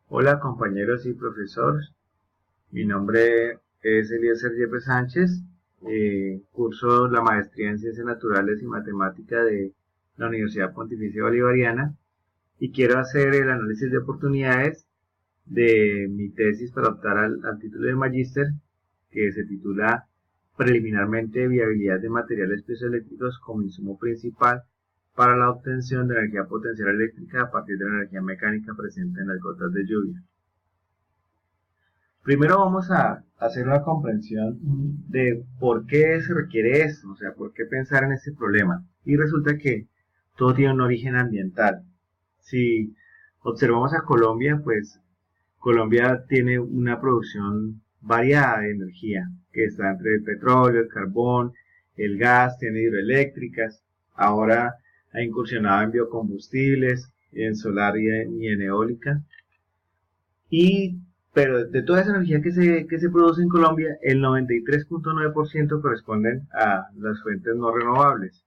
Hola compañeros y profesores, mi nombre es Eliezer Yepes Sánchez, curso la maestría en Ciencias Naturales y Matemática de la Universidad Pontificia Bolivariana y quiero hacer el análisis de oportunidades de mi tesis para optar al título de magíster que se titula Preliminarmente Viabilidad de materiales piezoeléctricos como insumo principal para la obtención de energía potencial eléctrica a partir de la energía mecánica presente en las gotas de lluvia. Primero vamos a hacer una comprensión de por qué se requiere esto, o sea, por qué pensar en este problema. Y resulta que todo tiene un origen ambiental. Si observamos a Colombia, pues Colombia tiene una producción variada de energía, que está entre el petróleo, el carbón, el gas, tiene hidroeléctricas, ahora ha incursionado en biocombustibles, en solar y en eólica. Y, pero de toda esa energía que se produce en Colombia, el 93.9% corresponden a las fuentes no renovables.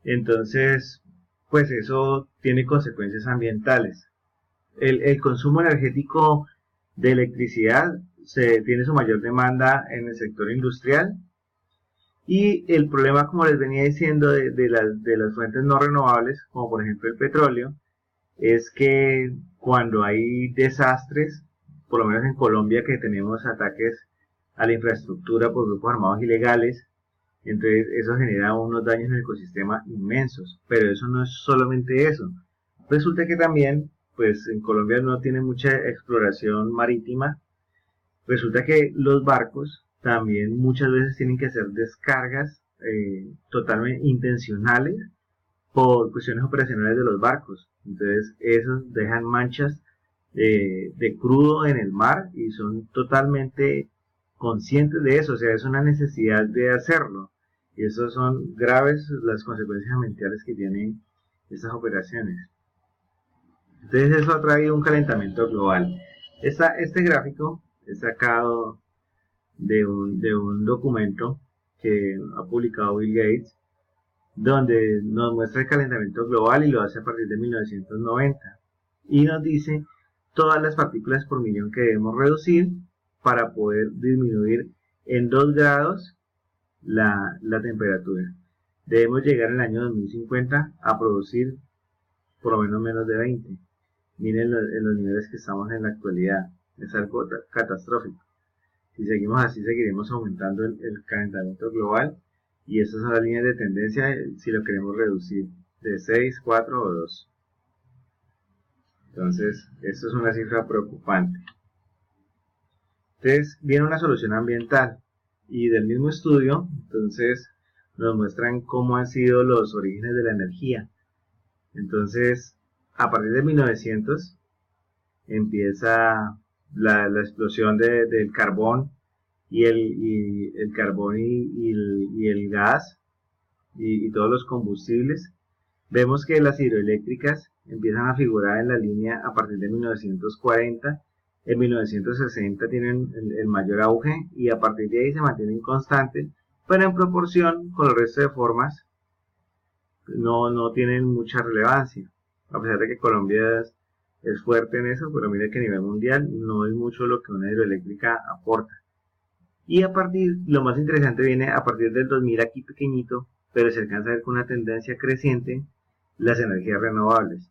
Entonces, pues eso tiene consecuencias ambientales. El consumo energético de electricidad tiene su mayor demanda en el sector industrial y el problema, como les venía diciendo, de las fuentes no renovables, como por ejemplo el petróleo, es que cuando hay desastres, por lo menos en Colombia que tenemos ataques a la infraestructura por grupos armados ilegales, entonces eso genera unos daños en el ecosistema inmensos, pero eso no es solamente eso. Resulta que también, pues en Colombia no tiene mucha exploración marítima, resulta que los barcos también muchas veces tienen que hacer descargas totalmente intencionales por cuestiones operacionales de los barcos. Entonces, esos dejan manchas de crudo en el mar y son totalmente conscientes de eso, o sea, es una necesidad de hacerlo. Y eso son graves las consecuencias ambientales que tienen estas operaciones. Entonces, eso ha traído un calentamiento global. Este gráfico es sacado de un documento que ha publicado Bill Gates, donde nos muestra el calentamiento global y lo hace a partir de 1990. Y nos dice todas las partículas por millón que debemos reducir para poder disminuir en 2 grados la temperatura. Debemos llegar en el año 2050 a producir por lo menos de 20. Miren en los niveles que estamos en la actualidad. Es algo catastrófico. Si seguimos así, seguiremos aumentando el calentamiento global y estas son las líneas de tendencia si lo queremos reducir de 6, 4 o 2. Entonces, esto es una cifra preocupante. Entonces, viene una solución ambiental y del mismo estudio, entonces, nos muestran cómo han sido los orígenes de la energía. Entonces, a partir de 1900 empieza la explosión del carbón y el carbón y el gas y todos los combustibles. Vemos que las hidroeléctricas empiezan a figurar en la línea a partir de 1940. En 1960 tienen el mayor auge y a partir de ahí se mantienen constantes, pero en proporción con el resto de formas no tienen mucha relevancia. A pesar de que Colombia es fuerte en eso, pero mira que a nivel mundial no es mucho lo que una hidroeléctrica aporta. Y lo más interesante viene a partir del 2000 aquí pequeñito, pero se alcanza a ver con una tendencia creciente las energías renovables.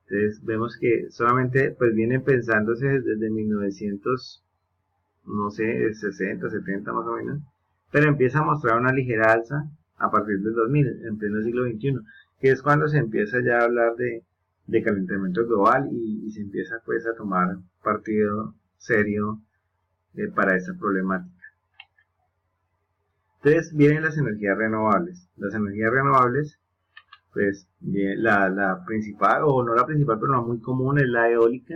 Entonces vemos que solamente pues vienen pensándose desde 1900, no sé, 60, 70 más o menos, pero empieza a mostrar una ligera alza a partir del 2000, en pleno siglo XXI, que es cuando se empieza ya a hablar de calentamiento global y se empieza pues a tomar partido serio para esta problemática. Entonces vienen las energías renovables. Las energías renovables, pues la principal, o no la principal, pero no muy común, es la eólica.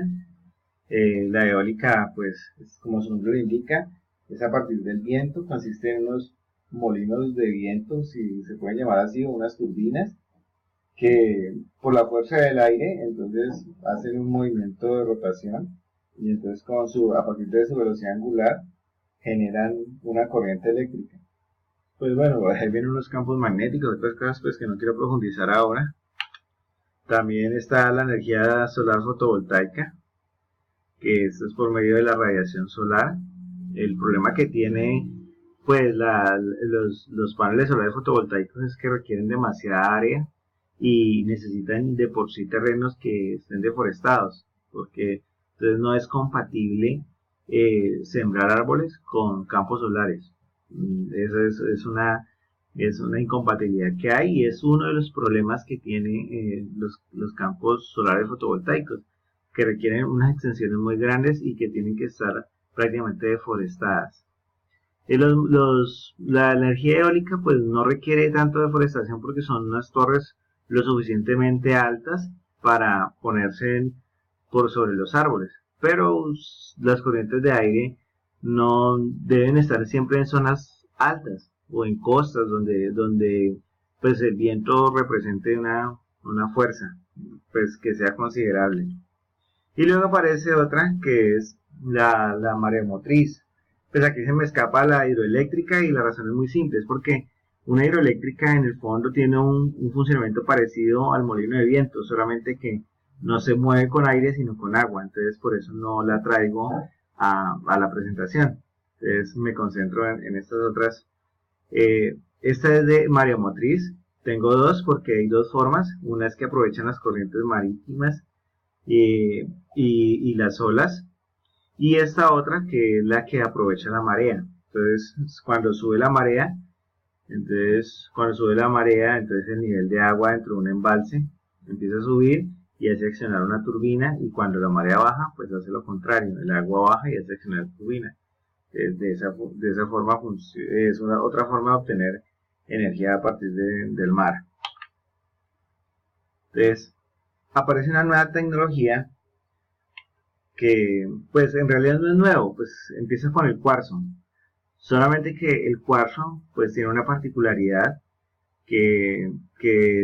La eólica, pues, como su nombre lo indica, es a partir del viento, consiste en unos molinos de viento, si se pueden llamar así, o unas turbinas, que por la fuerza del aire, entonces hacen un movimiento de rotación, y entonces a partir de su velocidad angular, generan una corriente eléctrica. Pues bueno, ahí vienen unos campos magnéticos, otras cosas pues que no quiero profundizar ahora. También está la energía solar fotovoltaica, que esto es por medio de la radiación solar. El problema que tiene pues los paneles solares fotovoltaicos es que requieren demasiada área y necesitan de por sí terrenos que estén deforestados, porque entonces no es compatible sembrar árboles con campos solares. Eso es una incompatibilidad que hay y es uno de los problemas que tienen los campos solares fotovoltaicos, que requieren unas extensiones muy grandes y que tienen que estar prácticamente deforestadas. La energía eólica pues no requiere tanto deforestación porque son unas torres lo suficientemente altas para ponerse por sobre los árboles, pero las corrientes de aire no deben estar siempre en zonas altas o en costas donde pues el viento represente una fuerza pues que sea considerable. Y luego aparece otra que es la maremotriz. Pues aquí se me escapa la hidroeléctrica y la razón es muy simple, es porque una hidroeléctrica en el fondo tiene un funcionamiento parecido al molino de viento, solamente que no se mueve con aire sino con agua, entonces por eso no la traigo a la presentación. Entonces me concentro en estas otras. Esta es de mareomotriz, tengo dos porque hay dos formas, una es que aprovechan las corrientes marítimas y las olas, y esta otra que es la que aprovecha la marea. Entonces, cuando sube la marea, entonces el nivel de agua dentro de un embalse empieza a subir y hace accionar una turbina, y cuando la marea baja, pues hace lo contrario, el agua baja y hace accionar la turbina. De esa forma es otra forma de obtener energía a partir del mar. Entonces, aparece una nueva tecnología que pues en realidad no es nuevo, pues empieza con el cuarzo. Solamente que el cuarzo pues tiene una particularidad que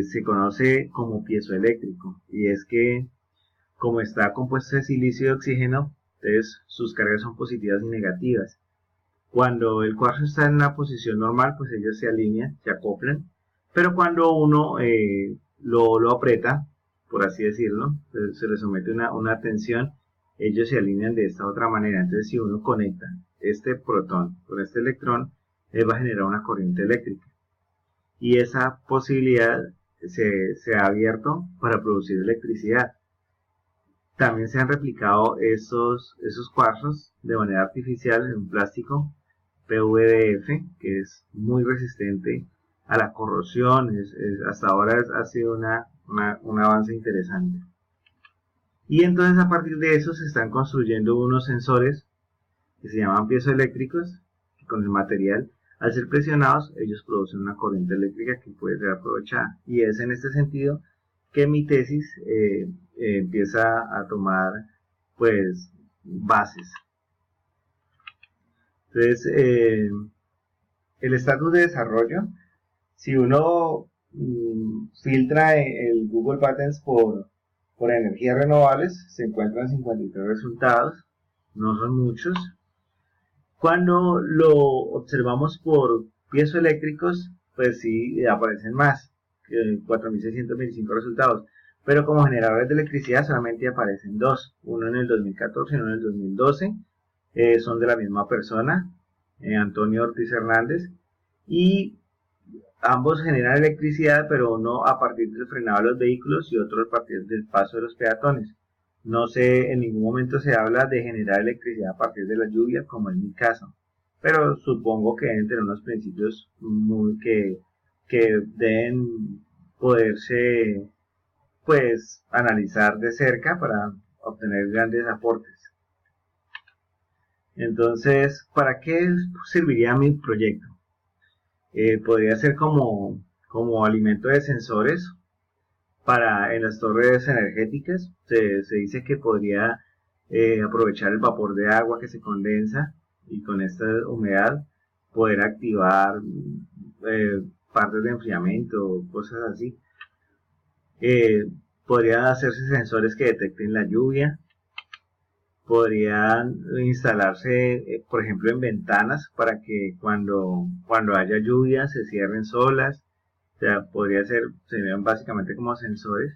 se conoce como piezoeléctrico, y es que como está compuesto de silicio y oxígeno, entonces sus cargas son positivas y negativas. Cuando el cuarzo está en una posición normal, pues ellos se alinean, se acoplan, pero cuando uno lo aprieta, por así decirlo, se le somete una tensión, ellos se alinean de esta otra manera. Entonces, si uno conecta este protón con este electrón, él va a generar una corriente eléctrica. Y esa posibilidad se ha abierto para producir electricidad. También se han replicado esos cuarzos de manera artificial en un plástico PVDF, que es muy resistente a la corrosión. Hasta ahora ha sido un avance interesante. Y entonces a partir de eso se están construyendo unos sensores que se llaman piezoeléctricos, que con el material, al ser presionados, ellos producen una corriente eléctrica que puede ser aprovechada. Y es en este sentido que mi tesis empieza a tomar pues bases. Entonces, el estatus de desarrollo, si uno filtra el Google Patents por energías renovables, se encuentran 53 resultados, no son muchos. Cuando lo observamos por piezoeléctricos, pues sí aparecen más, 4.625 resultados, pero como generadores de electricidad solamente aparecen dos, uno en el 2014 y uno en el 2012, son de la misma persona, Antonio Ortiz Hernández, y ambos generan electricidad, pero uno a partir del frenado de los vehículos y otro a partir del paso de los peatones. No sé, en ningún momento se habla de generar electricidad a partir de la lluvia, como en mi caso, pero supongo que deben tener unos principios que deben poderse pues analizar de cerca para obtener grandes aportes. Entonces, ¿para qué serviría mi proyecto? Podría ser como alimento de sensores en las torres energéticas. Se dice que podría aprovechar el vapor de agua que se condensa y con esta humedad poder activar partes de enfriamiento o cosas así. Podrían hacerse sensores que detecten la lluvia. Podrían instalarse, por ejemplo, en ventanas para que cuando haya lluvia se cierren solas. O sea, serían básicamente como sensores.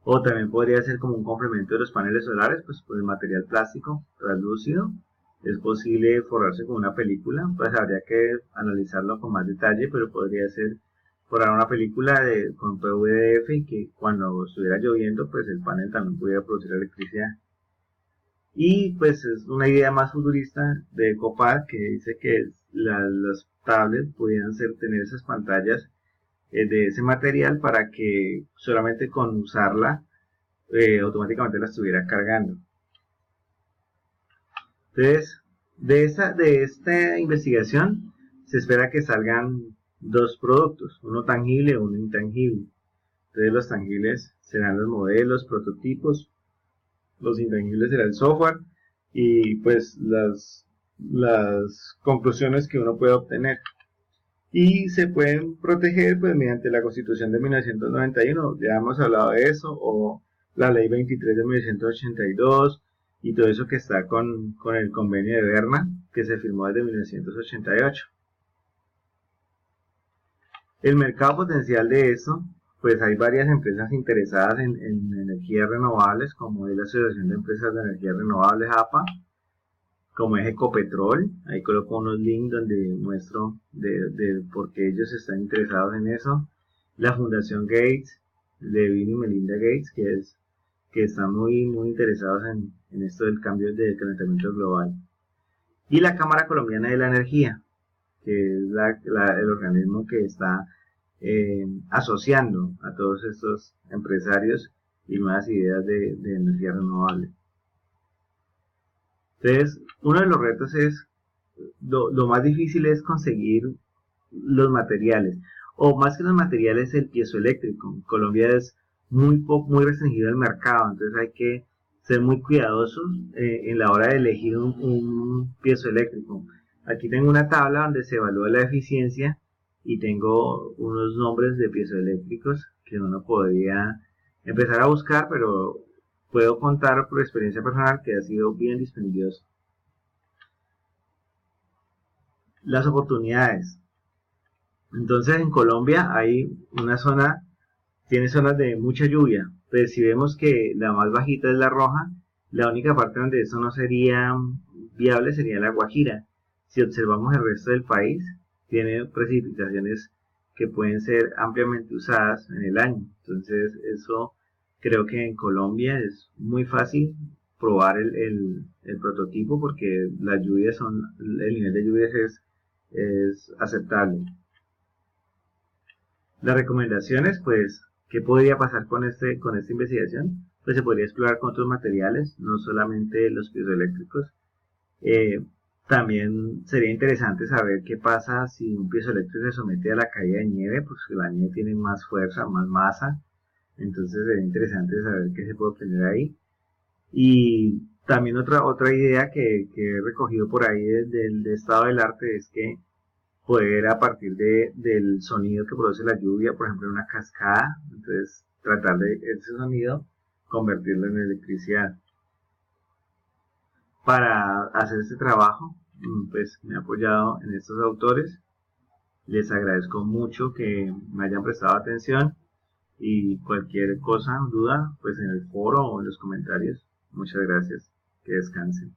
O también podría ser como un complemento de los paneles solares, pues por el material plástico translúcido. Es posible forrarse con una película, pues habría que analizarlo con más detalle, pero podría ser forrar una película con PVDF y que cuando estuviera lloviendo, pues el panel también pudiera producir electricidad. Y pues es una idea más futurista de Ecopad que dice que los tablets pudieran tener esas pantallas de ese material para que solamente con usarla automáticamente la estuviera cargando. Entonces, de esta investigación se espera que salgan dos productos, uno tangible y uno intangible. Entonces los tangibles serán los modelos, prototipos, los intangibles será el software y pues las conclusiones que uno puede obtener. Y se pueden proteger pues mediante la Constitución de 1991, ya hemos hablado de eso, o la Ley 23 de 1982 y todo eso que está con el convenio de Berna que se firmó desde 1988. El mercado potencial de eso, pues hay varias empresas interesadas en energías renovables, como es la Asociación de Empresas de Energías Renovables, APA, como es Ecopetrol. Ahí coloco unos links donde muestro de por qué ellos están interesados en eso. La Fundación Gates, de Bill y Melinda Gates, que están muy interesados en esto del cambio de calentamiento global. Y la Cámara Colombiana de la Energía, que es el organismo que está asociando a todos estos empresarios y nuevas ideas de energía renovable. Entonces, uno de los retos es, lo más difícil es conseguir los materiales, o más que los materiales, el piezoeléctrico. En Colombia es muy restringido el mercado, entonces hay que ser muy cuidadosos en la hora de elegir un piezoeléctrico. Aquí tengo una tabla donde se evalúa la eficiencia y tengo unos nombres de piezoeléctricos que uno podría empezar a buscar, pero puedo contar por experiencia personal que ha sido bien dispendioso. Las oportunidades. Entonces en Colombia hay una zona, tiene zonas de mucha lluvia, pero si vemos que la más bajita es la Roja, la única parte donde eso no sería viable sería la Guajira. Si observamos el resto del país, tiene precipitaciones que pueden ser ampliamente usadas en el año. Entonces eso creo que en Colombia es muy fácil probar el prototipo porque las lluvias el nivel de lluvias es aceptable. Las recomendaciones, pues, ¿qué podría pasar con esta investigación? Pues se podría explorar con otros materiales, no solamente los piezoeléctricos. También sería interesante saber qué pasa si un piezoeléctrico se somete a la caída de nieve, pues que la nieve tiene más fuerza, más masa. Entonces sería interesante saber qué se puede obtener ahí. Y también otra idea que he recogido por ahí del estado del arte es que poder a partir del sonido que produce la lluvia, por ejemplo en una cascada, entonces tratar de ese sonido convertirlo en electricidad. Para hacer este trabajo, pues me he apoyado en estos autores, les agradezco mucho que me hayan prestado atención y cualquier cosa, duda, pues en el foro o en los comentarios. Muchas gracias, que descansen.